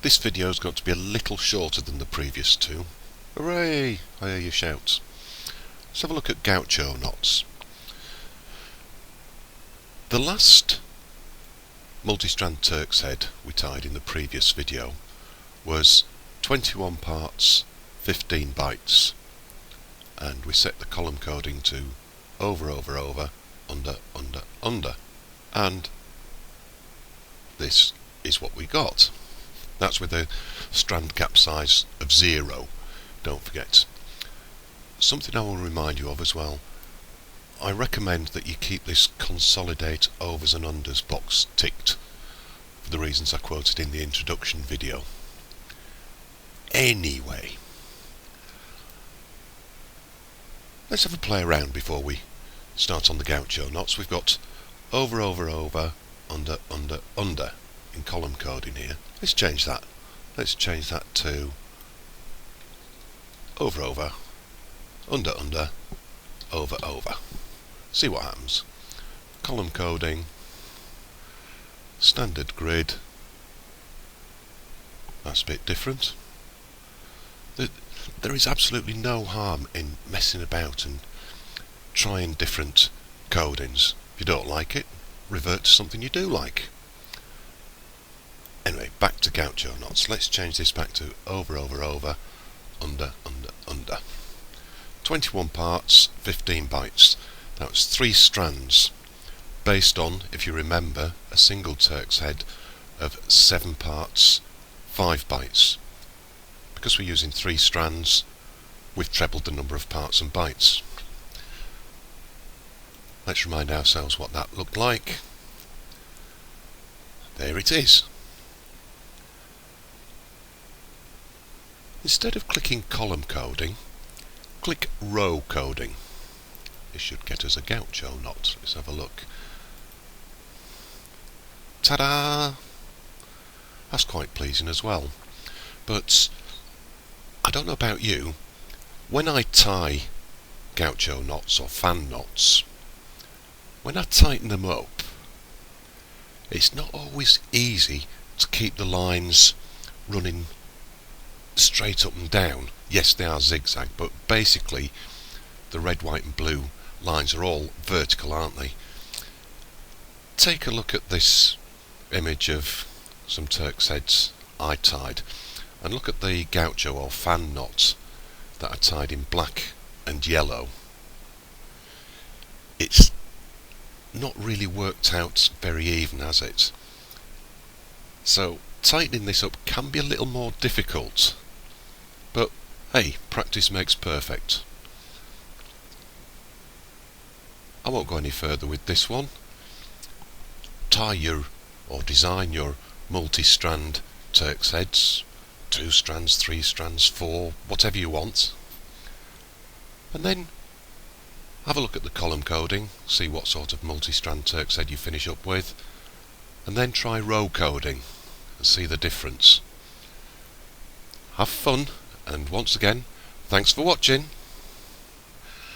This video is going to be a little shorter than the previous two. Hooray! I hear your shouts. Let's have a look at Gaucho knots. The last multi-strand Turk's head we tied in the previous video was 21 parts, 15 bytes, and we set the column coding to over, under, under, and this is what we got. That's with a strand gap size of 0, don't forget. Something I will remind you of as well, I recommend that you keep this consolidate overs and unders box ticked for the reasons I quoted in the introduction video. Anyway, let's have a play around before we start on the Gaucho knots. We've got over, under, under in column coding here. Let's change that. Let's change that to over, under, over. See what happens. Column coding, standard grid. That's a bit different. There is absolutely no harm in messing about and trying different codings. If you don't like it, revert to something you do like. Anyway, back to Gaucho knots. Let's change this back to over, under. 21 parts, 15 bytes. That was 3 strands, based on, if you remember, a single Turk's head of 7 parts, 5 bytes. Because we're using 3 strands, we've trebled the number of parts and bytes. Let's remind ourselves what that looked like. There it is. Instead of clicking column coding, click row coding. This should get us a Gaucho knot. Let's have a look. Ta-da! That's quite pleasing as well. But I don't know about you, when I tie Gaucho knots or fan knots, when I tighten them up, it's not always easy to keep the lines running straight up and down. Yes, they are zigzag, but basically the red, white and blue lines are all vertical, aren't they? Take a look at this image of some Turk's heads I tied, and look at the Gaucho or fan knots that are tied in black and yellow. It's not really worked out very even, has it? So tightening this up can be a little more difficult, but hey, practice makes perfect. I won't go any further with this one. Tie your or design your multi-strand Turk's heads, 2 strands, 3 strands, 4, whatever you want, and then have a look at the column coding, see what sort of multi-strand Turk's head you finish up with, and then try row coding and see the difference. Have fun, and once again, thanks for watching.